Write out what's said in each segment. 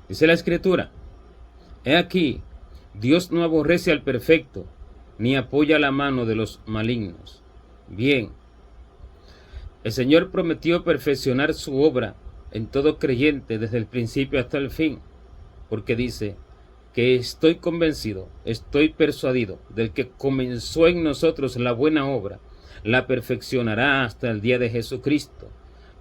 Dice la Escritura: he aquí, Dios no aborrece al perfecto, ni apoya la mano de los malignos. Bien, el Señor prometió perfeccionar su obra en todo creyente desde el principio hasta el fin, porque dice que estoy convencido, estoy persuadido del que comenzó en nosotros la buena obra, la perfeccionará hasta el día de Jesucristo,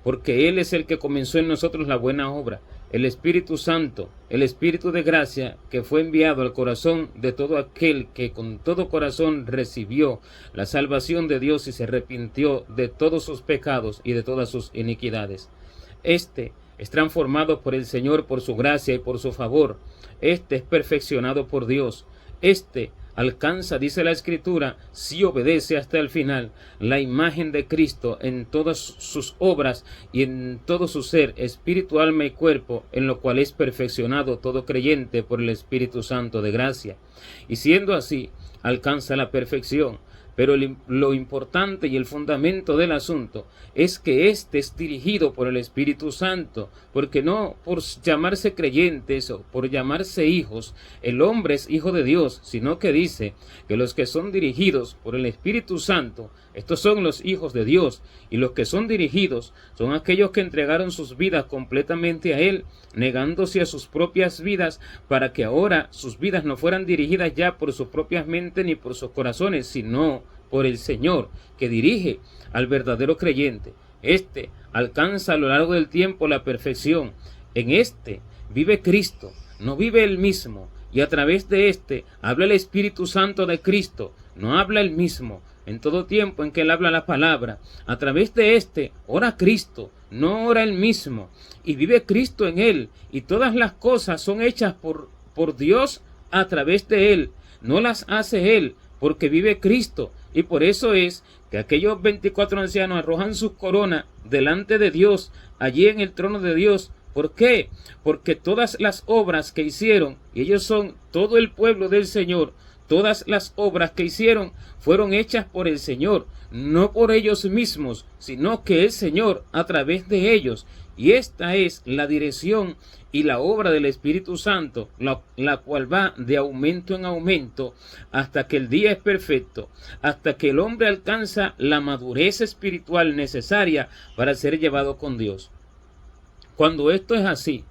porque Él es el que comenzó en nosotros la buena obra, el Espíritu Santo, el Espíritu de gracia que fue enviado al corazón de todo aquel que con todo corazón recibió la salvación de Dios y se arrepintió de todos sus pecados y de todas sus iniquidades. Este es transformado por el Señor por su gracia y por su favor. Este es perfeccionado por Dios. Este alcanza, dice la Escritura, si obedece hasta el final, la imagen de Cristo en todas sus obras y en todo su ser, espíritu, alma y cuerpo, en lo cual es perfeccionado todo creyente por el Espíritu Santo de gracia. Y siendo así, alcanza la perfección. Pero lo importante y el fundamento del asunto es que éste es dirigido por el Espíritu Santo, porque no por llamarse creyentes o por llamarse hijos, el hombre es hijo de Dios, sino que dice que los que son dirigidos por el Espíritu Santo, estos son los hijos de Dios, y los que son dirigidos son aquellos que entregaron sus vidas completamente a Él, negándose a sus propias vidas, para que ahora sus vidas no fueran dirigidas ya por sus propias mentes ni por sus corazones, sino por el Señor, que dirige al verdadero creyente. Este alcanza a lo largo del tiempo la perfección. En este vive Cristo, no vive él mismo, y a través de este habla el Espíritu Santo de Cristo, no habla él mismo. En todo tiempo en que él habla la palabra, a través de este ora Cristo, no ora él mismo, y vive Cristo en él, y todas las cosas son hechas por Dios a través de él, no las hace él, porque vive Cristo. Y por eso es que aquellos 24 ancianos arrojan sus coronas delante de Dios, allí en el trono de Dios. ¿Por qué? Porque todas las obras que hicieron, y ellos son todo el pueblo del Señor, todas las obras que hicieron fueron hechas por el Señor, no por ellos mismos, sino que el Señor a través de ellos. Y esta es la dirección y la obra del Espíritu Santo, la cual va de aumento en aumento hasta que el día es perfecto, hasta que el hombre alcanza la madurez espiritual necesaria para ser llevado con Dios. Cuando esto es así,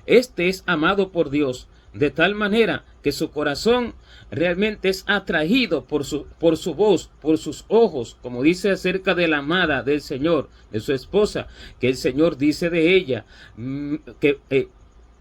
este es amado por Dios de tal manera que su corazón realmente es atraído por su voz, por sus ojos, como dice acerca de la amada del Señor, de su esposa, que el Señor dice de ella, que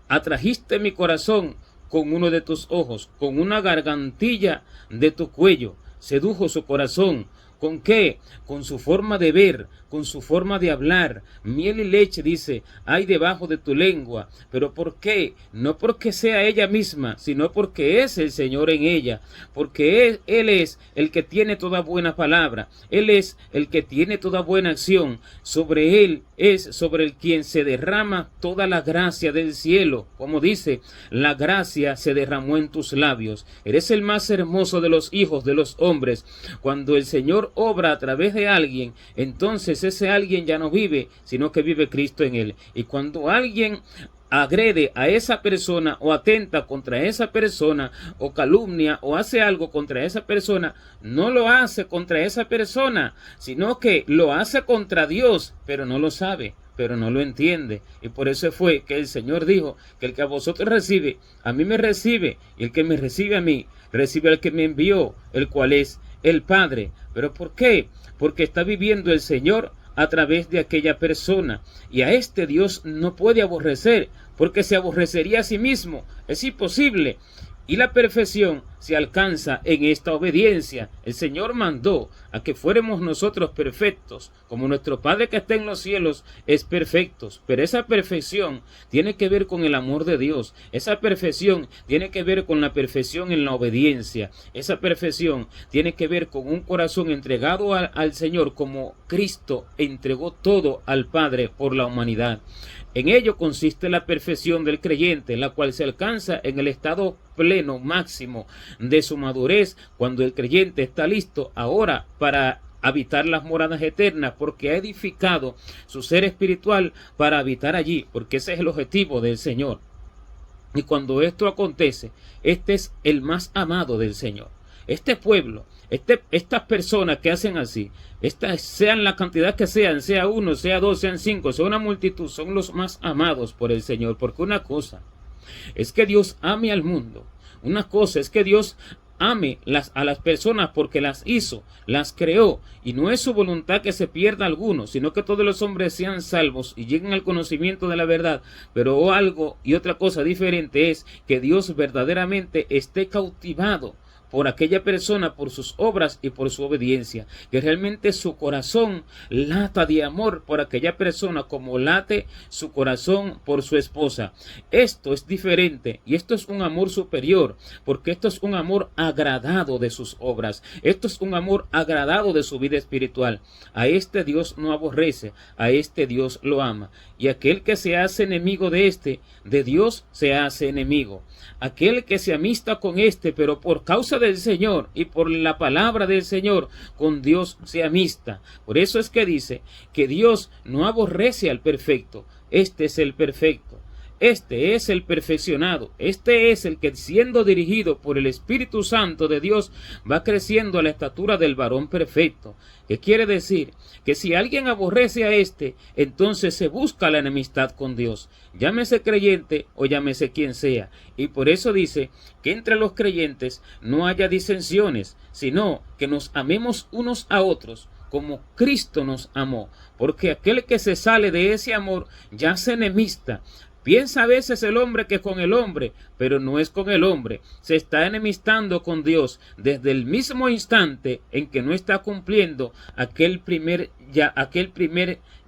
atrajiste mi corazón con uno de tus ojos, con una gargantilla de tu cuello, sedujo su corazón. ¿Con qué? Con su forma de ver, con su forma de hablar. Miel y leche, dice, hay debajo de tu lengua. ¿Pero por qué? No porque sea ella misma, sino porque es el Señor en ella. Porque Él es el que tiene toda buena palabra. Él es el que tiene toda buena acción. Sobre Él es sobre el quien se derrama toda la gracia del cielo. Como dice, la gracia se derramó en tus labios. Eres el más hermoso de los hijos de los hombres. Cuando el Señor obra a través de alguien, entonces ese alguien ya no vive, sino que vive Cristo en él. Y cuando alguien agrede a esa persona o atenta contra esa persona o calumnia o hace algo contra esa persona, no lo hace contra esa persona, sino que lo hace contra Dios, pero no lo sabe, pero no lo entiende. Y por eso fue que el Señor dijo que el que a vosotros recibe, a mí me recibe, y el que me recibe a mí, recibe al que me envió, el cual es el Padre. ¿Pero por qué? Porque está viviendo el Señor a través de aquella persona, y a este Dios no puede aborrecer, porque se aborrecería a sí mismo. Es imposible. Y la perfección se alcanza en esta obediencia. El Señor mandó a que fuéramos nosotros perfectos, como nuestro Padre que está en los cielos es perfecto. Pero esa perfección tiene que ver con el amor de Dios. Esa perfección tiene que ver con la perfección en la obediencia. Esa perfección tiene que ver con un corazón entregado al Señor, como Cristo entregó todo al Padre por la humanidad. En ello consiste la perfección del creyente, la cual se alcanza en el estado pleno, máximo de su madurez, cuando el creyente está listo ahora para habitar las moradas eternas, porque ha edificado su ser espiritual para habitar allí, porque ese es el objetivo del Señor. Y cuando esto acontece, este es el más amado del Señor. Este pueblo, estas personas que hacen así, sean la cantidad que sean, sea uno, sea dos, sean cinco, sea una multitud, son los más amados por el Señor. Porque una cosa es que Dios ame al mundo. Una cosa es que Dios ame a las personas porque las hizo, las creó, y no es su voluntad que se pierda alguno, sino que todos los hombres sean salvos y lleguen al conocimiento de la verdad. Pero algo y otra cosa diferente es que Dios verdaderamente esté cautivado por aquella persona, por sus obras y por su obediencia, que realmente su corazón lata de amor por aquella persona como late su corazón por su esposa. Esto es diferente y esto es un amor superior, porque esto es un amor agradado de sus obras, esto es un amor agradado de su vida espiritual. A este Dios no aborrece, a este Dios lo ama, y aquel que se hace enemigo de Dios se hace enemigo. Aquel que se amista con pero por causa del Señor y por la palabra del Señor, con Dios se amista. Por eso es que dice que Dios no aborrece al perfecto. Este es el perfecto. Este es el perfeccionado. Este es el que, siendo dirigido por el Espíritu Santo de Dios, va creciendo a la estatura del varón perfecto. ¿Qué quiere decir? Que si alguien aborrece a entonces se busca la enemistad con Dios. Llámese creyente o llámese quien sea. Y por eso dice que entre los creyentes no haya disensiones, sino que nos amemos unos a otros como Cristo nos amó. Porque aquel que se sale de ese amor ya se enemista. Piensa a veces el hombre que con el hombre, pero no es con el hombre. Se está enemistando con Dios desde el mismo instante en que no está cumpliendo aquel primer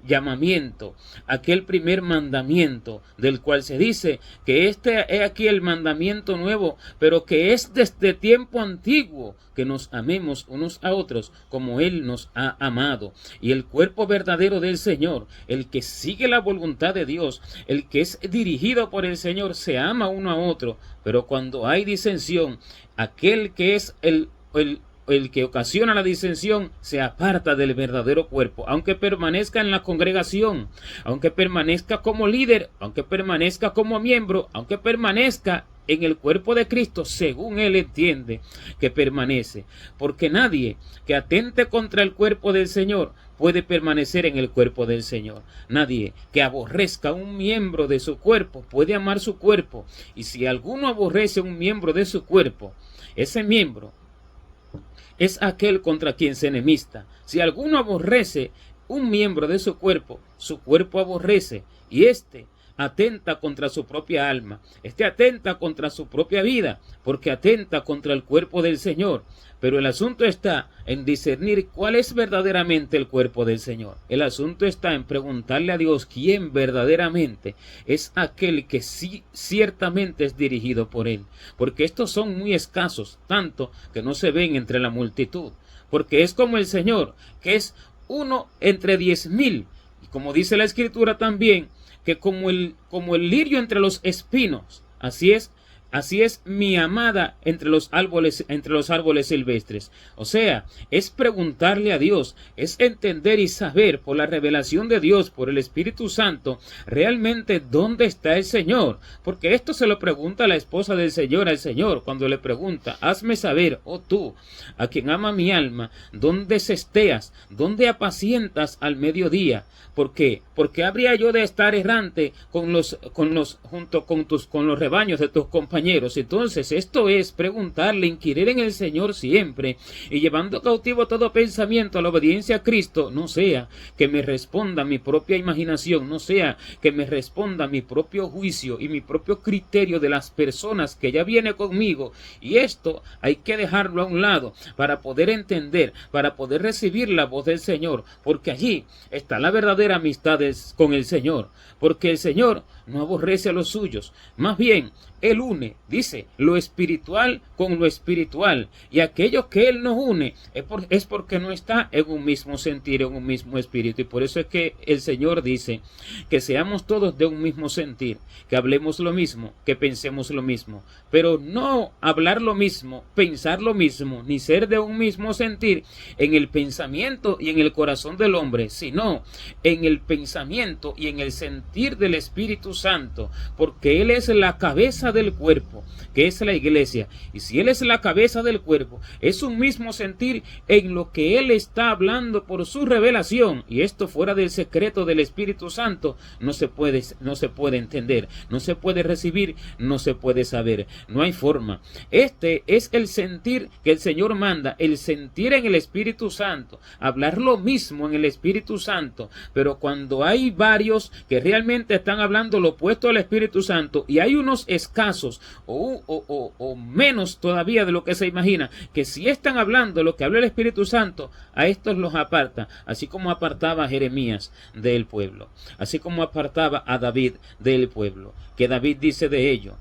llamamiento, aquel primer mandamiento, del cual se dice que este es aquí el mandamiento nuevo, pero que es desde tiempo antiguo, que nos amemos unos a otros como Él nos ha amado. Y el cuerpo verdadero del Señor, el que sigue la voluntad de Dios, el que es dirigido por el Señor, se ama uno a otro. Pero cuando hay disensión, aquel que es el que ocasiona la disensión se aparta del verdadero cuerpo, aunque permanezca en la congregación, aunque permanezca como líder, aunque permanezca como miembro, aunque permanezca en el cuerpo de Cristo, según él entiende que permanece, porque nadie que atente contra el cuerpo del Señor puede permanecer en el cuerpo del Señor. Nadie que aborrezca un miembro de su cuerpo puede amar su cuerpo, y si alguno aborrece un miembro de su cuerpo, ese miembro es aquel contra quien se enemista. Si alguno aborrece un miembro de su cuerpo aborrece, y atenta contra su propia alma, atenta contra su propia vida, porque atenta contra el cuerpo del Señor. Pero el asunto está en discernir cuál es verdaderamente el cuerpo del Señor. El asunto está en preguntarle a Dios quién verdaderamente es aquel que sí ciertamente es dirigido por Él. Porque estos son muy escasos, tanto que no se ven entre la multitud. Porque es como el Señor, que es uno entre 10,000. Y como dice la Escritura también, que como el lirio entre los espinos, así es mi amada entre los árboles silvestres. O sea, es preguntarle a Dios, es entender y saber por la revelación de Dios, por el Espíritu Santo, realmente dónde está el Señor. Porque esto se lo pregunta la esposa del Señor al Señor, cuando le pregunta: hazme saber, oh tú, a quien ama mi alma, dónde cesteas, dónde apacientas al mediodía. ¿Por qué? Porque habría yo de estar errante con los rebaños de tus compañeros. Entonces esto es preguntarle, inquirir en el Señor siempre, y llevando cautivo todo pensamiento a la obediencia a Cristo, no sea que me responda mi propia imaginación, no sea que me responda mi propio juicio y mi propio criterio de las personas que ya viene conmigo. Y esto hay que dejarlo a un lado para poder entender, para poder recibir la voz del Señor, porque allí está la verdadera amistad con el Señor, porque el Señor no aborrece a los suyos, más bien Él une, dice, lo espiritual con lo espiritual, y aquello que Él nos une es porque no está en un mismo sentir, en un mismo espíritu. Y por eso es que el Señor dice que seamos todos de un mismo sentir, que hablemos lo mismo, que pensemos lo mismo, pero no hablar lo mismo, pensar lo mismo, ni ser de un mismo sentir en el pensamiento y en el corazón del hombre, sino en el pensamiento y en el sentir del Espíritu Santo, porque Él es la cabeza cabeza del cuerpo, que es la iglesia. Y si Él es la cabeza del cuerpo, es un mismo sentir en lo que Él está hablando por su revelación. Y esto fuera del secreto del Espíritu Santo no se puede entender, no se puede recibir, no se puede saber. No hay forma. Este es el sentir que el Señor manda, el sentir en el Espíritu Santo, hablar lo mismo en el Espíritu Santo. Pero cuando hay varios que realmente están hablando lo opuesto al Espíritu Santo, y hay unos escasos o menos todavía de lo que se imagina, que si están hablando lo que habla el Espíritu Santo, a estos los aparta, así como apartaba a Jeremías del pueblo, así como apartaba a David del pueblo, que David dice de ello,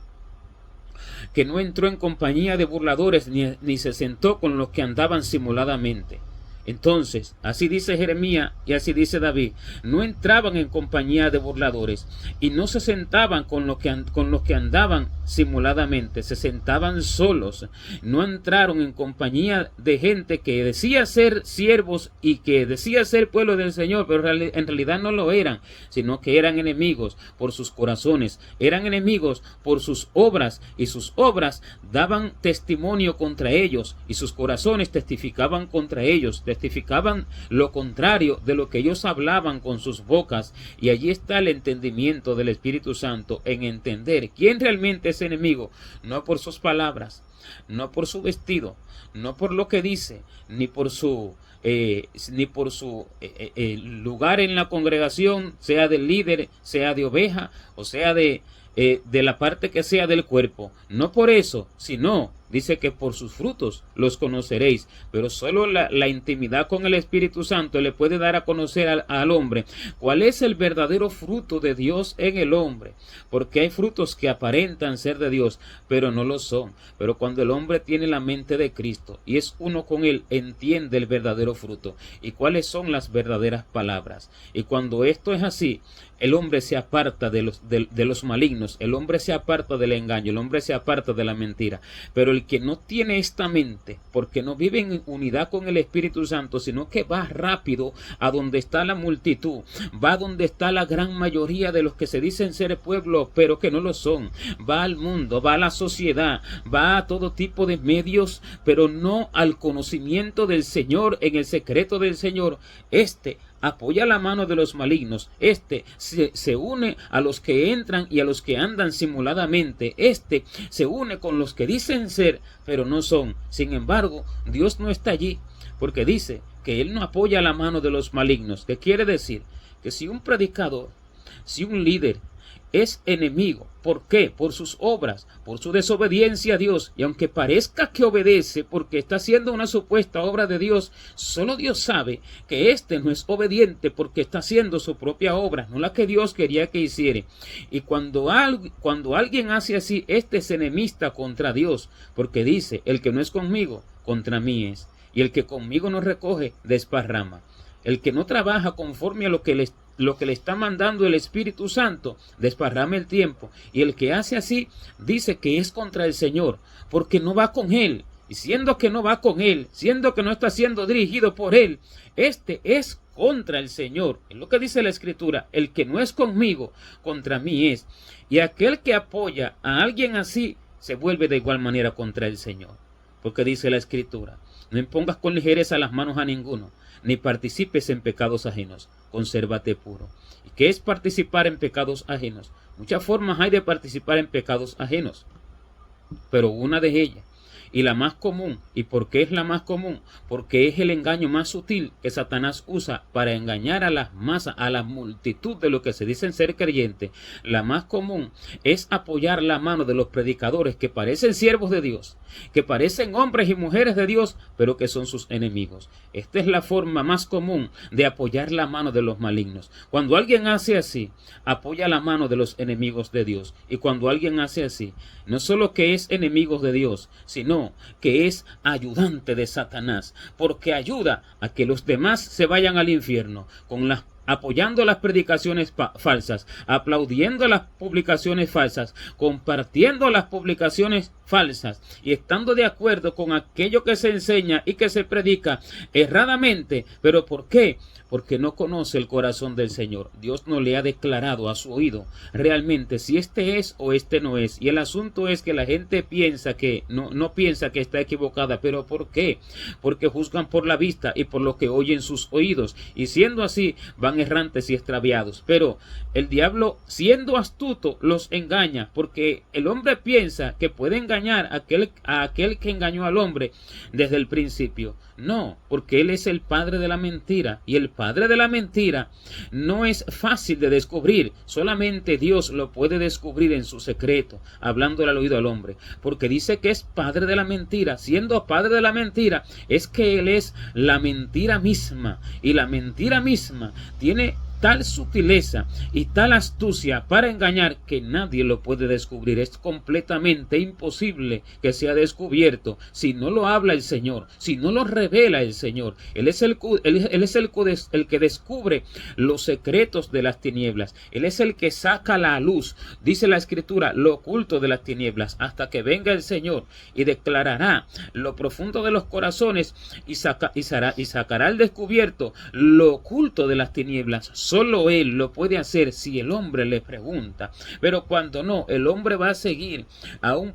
que no entró en compañía de burladores ni se sentó con los que andaban simuladamente. Entonces, así dice Jeremías y así dice David, no entraban en compañía de burladores y no se sentaban con los que andaban simuladamente, se sentaban solos, no entraron en compañía de gente que decía ser siervos y que decía ser pueblo del Señor, pero en realidad no lo eran, sino que eran enemigos por sus corazones, eran enemigos por sus obras, y sus obras daban testimonio contra ellos y sus corazones testificaban contra ellos, testificaban lo contrario de lo que ellos hablaban con sus bocas. Y allí está el entendimiento del Espíritu Santo, en entender quién realmente es enemigo, no por sus palabras, no por su vestido, no por lo que dice, ni por su lugar en la congregación, sea de líder, sea de oveja, o sea de la parte que sea del cuerpo. No por eso, sino dice que por sus frutos los conoceréis. Pero solo la intimidad con el Espíritu Santo le puede dar a conocer al hombre cuál es el verdadero fruto de Dios en el hombre. Porque hay frutos que aparentan ser de Dios, pero no lo son. Pero cuando el hombre tiene la mente de Cristo y es uno con Él, entiende el verdadero fruto y cuáles son las verdaderas palabras. Y cuando esto es así, el hombre se aparta de los malignos, el hombre se aparta del engaño, el hombre se aparta de la mentira. Pero el que no tiene esta mente, porque no vive en unidad con el Espíritu Santo, sino que va rápido a donde está la multitud, va a donde está la gran mayoría de los que se dicen ser pueblo, pero que no lo son, va al mundo, va a la sociedad, va a todo tipo de medios, pero no al conocimiento del Señor, en el secreto del Señor. Apoya la mano de los malignos, se une a los que entran y a los que andan simuladamente, se une con los que dicen ser, pero no son. Sin embargo, Dios no está allí, porque dice que Él no apoya la mano de los malignos. ¿Qué quiere decir? Que si un predicador, si un líder es enemigo, ¿por qué? Por sus obras, por su desobediencia a Dios, y aunque parezca que obedece porque está haciendo una supuesta obra de Dios, solo Dios sabe que no es obediente porque está haciendo su propia obra, no la que Dios quería que hiciera. Y cuando alguien hace así, es enemista contra Dios, porque dice, el que no es conmigo, contra mí es, y el que conmigo no recoge, desparrama. El que no trabaja conforme a lo que le está mandando el Espíritu Santo, desparrama el tiempo. Y el que hace así, dice que es contra el Señor, porque no va con Él. Y siendo que no va con Él, siendo que no está siendo dirigido por Él, es contra el Señor. Es lo que dice la Escritura, el que no es conmigo, contra mí es. Y aquel que apoya a alguien así, se vuelve de igual manera contra el Señor. Porque dice la Escritura, no impongas con ligereza las manos a ninguno, ni participes en pecados ajenos, consérvate puro. ¿Y qué es participar en pecados ajenos? Muchas formas hay de participar en pecados ajenos, pero una de ellas, y la más común. ¿Y por qué es la más común? Porque es el engaño más sutil que Satanás usa para engañar a las masas, a la multitud de los que se dicen ser creyentes. La más común es apoyar la mano de los predicadores que parecen siervos de Dios, que parecen hombres y mujeres de Dios, pero que son sus enemigos. Esta es la forma más común de apoyar la mano de los malignos. Cuando alguien hace así, apoya la mano de los enemigos de Dios. Y cuando alguien hace así, no solo que es enemigo de Dios, sino que es ayudante de Satanás, porque ayuda a que los demás se vayan al infierno con las apoyando las predicaciones falsas, aplaudiendo las publicaciones falsas, compartiendo las publicaciones falsas y estando de acuerdo con aquello que se enseña y que se predica erradamente. ¿Pero por qué? Porque no conoce el corazón del Señor. Dios no le ha declarado a su oído realmente si este es o este no es. Y el asunto es que la gente piensa que no piensa que está equivocada. ¿Pero por qué? Porque juzgan por la vista y por lo que oyen sus oídos. Y siendo así, van errantes y extraviados. Pero el diablo, siendo astuto, los engaña. Porque el hombre piensa que puede engañar a aquel que engañó al hombre desde el principio. No, porque él es el padre de la mentira, y el padre de la mentira no es fácil de descubrir, solamente Dios lo puede descubrir en su secreto, hablándole al oído al hombre, porque dice que es padre de la mentira. Siendo padre de la mentira, es que él es la mentira misma, y la mentira misma tiene tal sutileza y tal astucia para engañar que nadie lo puede descubrir. Es completamente imposible que sea descubierto si no lo habla el Señor, si no lo revela el Señor. Él es el que descubre los secretos de las tinieblas. Él es el que saca la luz, dice la Escritura, lo oculto de las tinieblas, hasta que venga el Señor y declarará lo profundo de los corazones y sacará al descubierto lo oculto de las tinieblas. Solo Él lo puede hacer si el hombre le pregunta. Pero cuando no, el hombre va a seguir a un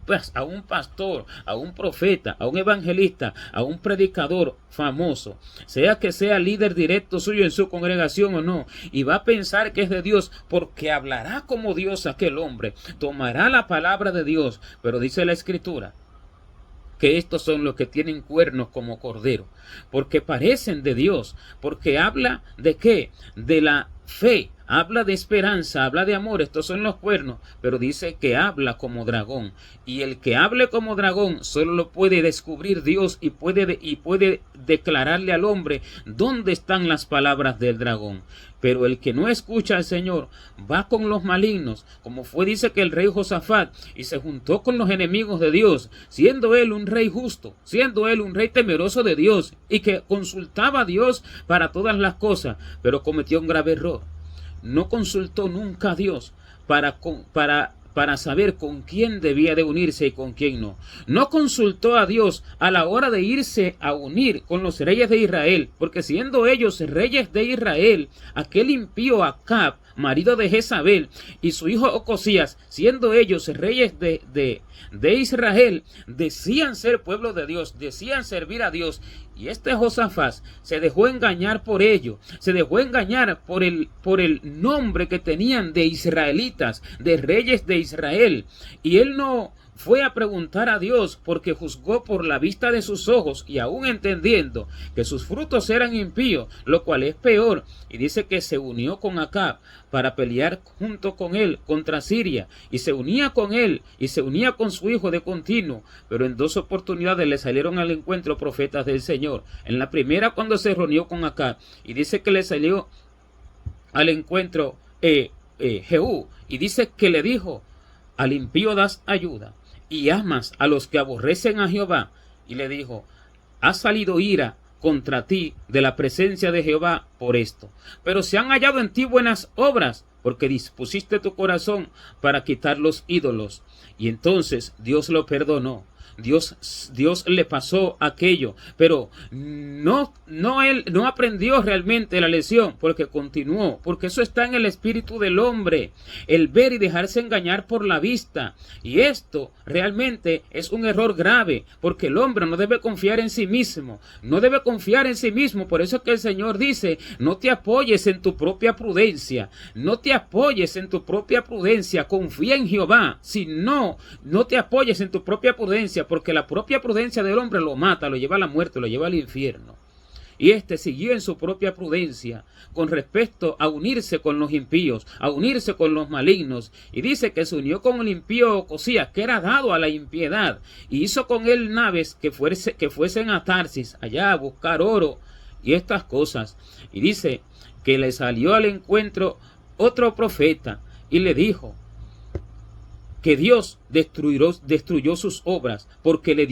pastor, a un profeta, a un evangelista, a un predicador famoso, sea que sea líder directo suyo en su congregación o no, y va a pensar que es de Dios, porque hablará como Dios aquel hombre, tomará la palabra de Dios. Pero dice la Escritura que estos son los que tienen cuernos como cordero, porque parecen de Dios, porque habla de qué, de la fe, habla de esperanza, habla de amor. Estos son los cuernos, pero dice que habla como dragón, y el que hable como dragón solo lo puede descubrir Dios, y puede declararle al hombre dónde están las palabras del dragón. Pero el que no escucha al Señor va con los malignos, como dice que el rey Josafat, y se juntó con los enemigos de Dios, siendo él un rey justo, siendo él un rey temeroso de Dios, y que consultaba a Dios para todas las cosas, pero cometió un grave error. No consultó nunca a Dios para saber con quién debía de unirse y con quién no. No consultó a Dios a la hora de irse a unir con los reyes de Israel, porque siendo ellos reyes de Israel, aquel impío Acab, marido de Jezabel, y su hijo Ocosías, siendo ellos reyes de Israel, decían ser pueblo de Dios, decían servir a Dios. Y este Josafat se dejó engañar por ello, se dejó engañar por el nombre que tenían de israelitas, de reyes de Israel. Y él no fue a preguntar a Dios, porque juzgó por la vista de sus ojos, y aún entendiendo que sus frutos eran impíos, lo cual es peor. Y dice que se unió con Acab para pelear junto con él contra Siria, y se unía con él y se unía con su hijo de continuo. Pero en 2 oportunidades le salieron al encuentro profetas del Señor. En la primera, cuando se reunió con Acab, y dice que le salió al encuentro Jehú, y dice que le dijo: al impío das ayuda y amas a los que aborrecen a Jehová. Y le dijo: ha salido ira contra ti de la presencia de Jehová por esto, pero se han hallado en ti buenas obras, porque dispusiste tu corazón para quitar los ídolos. Y entonces Dios lo perdonó. Dios le pasó aquello, pero él no aprendió realmente la lección, porque continuó, porque eso está en el espíritu del hombre, el ver y dejarse engañar por la vista. Y esto realmente es un error grave, porque el hombre no debe confiar en sí mismo, no debe confiar en sí mismo. Por eso es que el Señor dice: no te apoyes en tu propia prudencia, no te apoyes en tu propia prudencia, confía en Jehová. Si no te apoyes en tu propia prudencia, porque la propia prudencia del hombre lo mata, lo lleva a la muerte, lo lleva al infierno. Y este siguió en su propia prudencia con respecto a unirse con los impíos, a unirse con los malignos. Y dice que se unió con el impío Ocosías, que era dado a la impiedad, y hizo con él naves que fuesen a Tarsis, allá a buscar oro y estas cosas. Y dice que le salió al encuentro otro profeta y le dijo: que Dios destruyó sus obras, porque le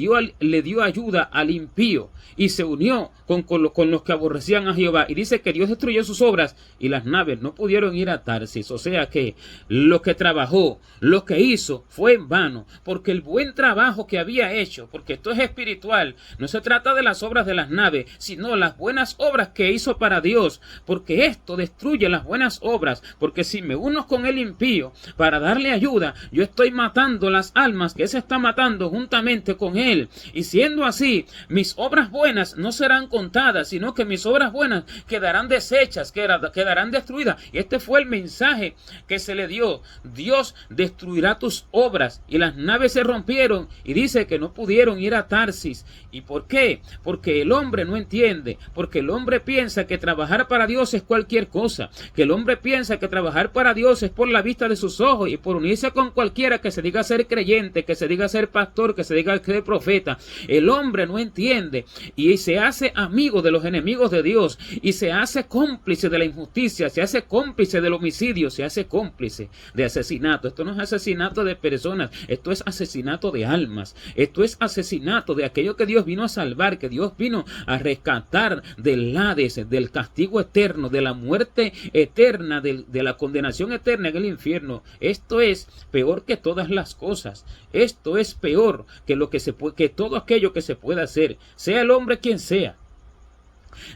dio ayuda al impío y se unió con los que aborrecían a Jehová. Y dice que Dios destruyó sus obras y las naves no pudieron ir a Tarsis. O sea que lo que trabajó, lo que hizo fue en vano, porque el buen trabajo que había hecho, porque esto es espiritual, no se trata de las obras de las naves, sino las buenas obras que hizo para Dios, porque esto destruye las buenas obras, porque si me uno con el impío para darle ayuda, yo estoy matando las almas que se está matando juntamente con él, y siendo así, mis obras buenas no serán contadas, sino que mis obras buenas quedarán deshechas, quedarán destruidas. Y este fue el mensaje que se le dio: Dios destruirá tus obras. Y las naves se rompieron y dice que no pudieron ir a Tarsis. ¿Y por qué? Porque el hombre no entiende, porque el hombre piensa que trabajar para Dios es cualquier cosa, que el hombre piensa que trabajar para Dios es por la vista de sus ojos y por unirse con cualquiera que se diga ser creyente, que se diga ser pastor, que se diga ser profeta. El hombre no entiende y se hace amigo de los enemigos de Dios y se hace cómplice de la injusticia, se hace cómplice del homicidio, se hace cómplice de asesinato. Esto no es asesinato de personas, esto es asesinato de almas, esto es asesinato de aquello que Dios vino a salvar, que Dios vino a rescatar del Hades, del castigo eterno, de la muerte eterna, de la condenación eterna en el infierno. Esto es peor que todas las cosas. Esto es peor que que todo aquello que se pueda hacer, sea el hombre quien sea.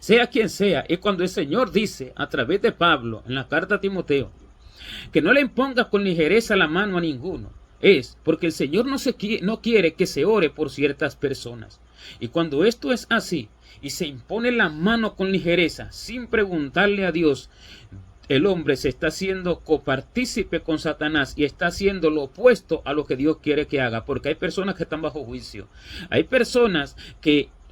Sea quien sea. Y cuando el Señor dice a través de Pablo en la carta a Timoteo que no le impongas con ligereza la mano a ninguno, es porque el Señor no quiere que se ore por ciertas personas. Y cuando esto es así y se impone la mano con ligereza sin preguntarle a Dios, el hombre se está haciendo copartícipe con Satanás y está haciendo lo opuesto a lo que Dios quiere que haga, porque hay personas que están bajo juicio, hay personas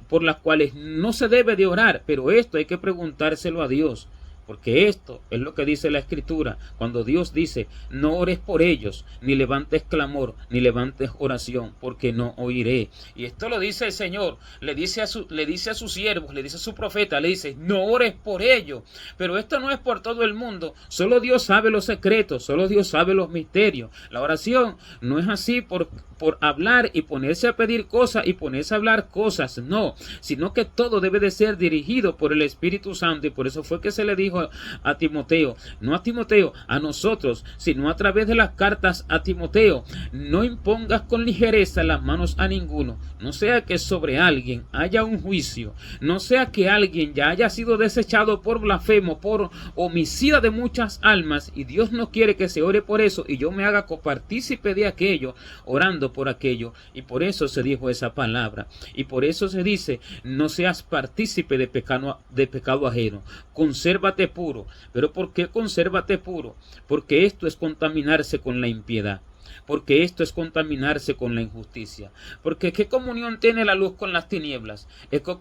por las cuales no se debe de orar, pero esto hay que preguntárselo a Dios. Porque esto es lo que dice la Escritura, cuando Dios dice: no ores por ellos, ni levantes clamor, ni levantes oración, porque no oiré. Y esto lo dice el Señor, le dice a sus siervos, le dice a su profeta, le dice: no ores por ellos. Pero esto no es por todo el mundo, solo Dios sabe los secretos, solo Dios sabe los misterios. La oración no es así por hablar y ponerse a pedir cosas y ponerse a hablar cosas, no, sino que todo debe de ser dirigido por el Espíritu Santo. Y por eso fue que se le dijo a Timoteo, no a Timoteo, a nosotros, sino a través de las cartas a Timoteo: no impongas con ligereza las manos a ninguno, no sea que sobre alguien haya un juicio, no sea que alguien ya haya sido desechado por blasfemo, por homicida de muchas almas, y Dios no quiere que se ore por eso y yo me haga copartícipe de aquello, orando por aquello. Y por eso se dijo esa palabra, y por eso se dice: no seas partícipe de pecado ajeno, consérvate puro. ¿Pero por qué consérvate puro? Porque esto es contaminarse con la impiedad, porque esto es contaminarse con la injusticia. Porque ¿qué comunión tiene la luz con las tinieblas?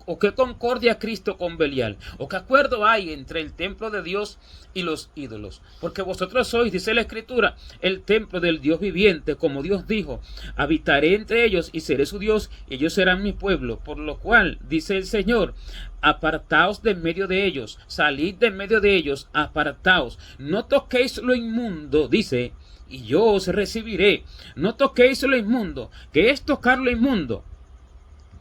¿O qué concordia Cristo con Belial? ¿O qué acuerdo hay entre el templo de Dios y los ídolos? Porque vosotros sois, dice la Escritura, el templo del Dios viviente, como Dios dijo: habitaré entre ellos y seré su Dios, y ellos serán mi pueblo. Por lo cual, dice el Señor: apartaos de en medio de ellos, salid de en medio de ellos, apartaos, no toquéis lo inmundo, dice, y yo os recibiré. No toquéis lo inmundo. ¿Qué es tocar lo inmundo?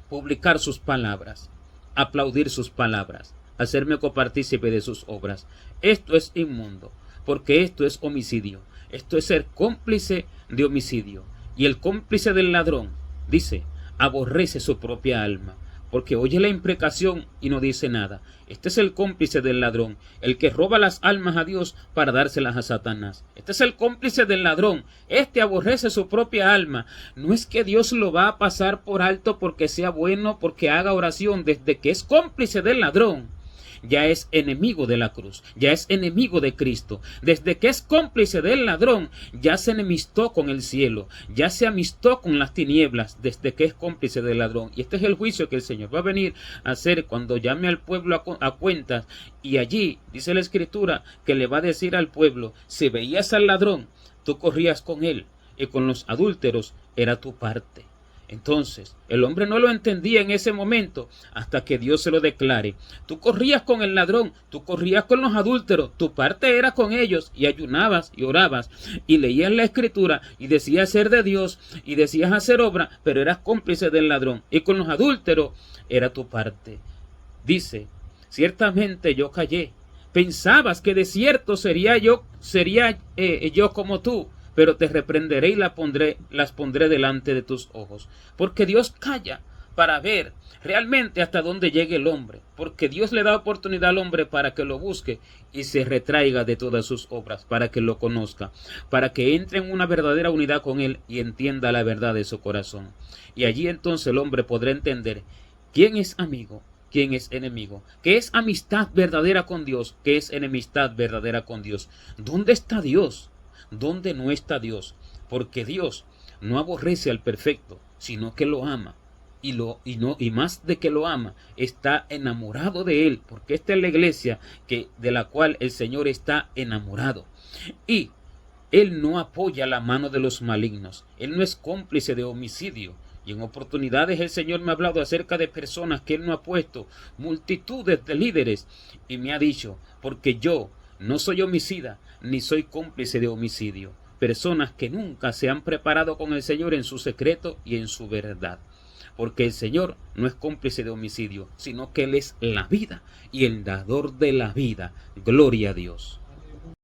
Publicar sus palabras, aplaudir sus palabras, hacerme copartícipe de sus obras. Esto es inmundo, porque esto es homicidio. Esto es ser cómplice de homicidio. Y el cómplice del ladrón, dice, aborrece su propia alma, porque oye la imprecación y no dice nada. Este es el cómplice del ladrón, el que roba las almas a Dios para dárselas a Satanás. Este es el cómplice del ladrón, este aborrece su propia alma. No es que Dios lo va a pasar por alto porque sea bueno, porque haga oración. Desde que es cómplice del ladrón, ya es enemigo de la cruz, ya es enemigo de Cristo. Desde que es cómplice del ladrón, ya se enemistó con el cielo, ya se amistó con las tinieblas, desde que es cómplice del ladrón. Y este es el juicio que el Señor va a venir a hacer cuando llame al pueblo a cuentas. Y allí, dice la Escritura, que le va a decir al pueblo: si veías al ladrón, tú corrías con él, y con los adúlteros era tu parte. Entonces, el hombre no lo entendía en ese momento hasta que Dios se lo declare. Tú corrías con el ladrón, tú corrías con los adúlteros, tu parte era con ellos y ayunabas y orabas y leías la escritura y decías ser de Dios y decías hacer obra, pero eras cómplice del ladrón y con los adúlteros era tu parte. Dice, ciertamente yo callé. Pensabas que de cierto sería yo como tú, pero te reprenderé y las pondré delante de tus ojos. Porque Dios calla para ver realmente hasta dónde llegue el hombre. Porque Dios le da oportunidad al hombre para que lo busque y se retraiga de todas sus obras, para que lo conozca, para que entre en una verdadera unidad con él y entienda la verdad de su corazón. Y allí entonces el hombre podrá entender quién es amigo, quién es enemigo, qué es amistad verdadera con Dios, qué es enemistad verdadera con Dios. ¿Dónde está Dios? ¿Dónde no está Dios? Porque Dios no aborrece al perfecto, sino que lo ama. Y más de que lo ama, está enamorado de él, porque esta es la iglesia de la cual el Señor está enamorado. Y él no apoya la mano de los malignos, él no es cómplice de homicidio. Y en oportunidades el Señor me ha hablado acerca de personas que Él no ha puesto, multitudes de líderes, y me ha dicho, porque yo no soy homicida, ni soy cómplice de homicidio. Personas que nunca se han preparado con el Señor en su secreto y en su verdad. Porque el Señor no es cómplice de homicidio, sino que Él es la vida y el dador de la vida. Gloria a Dios.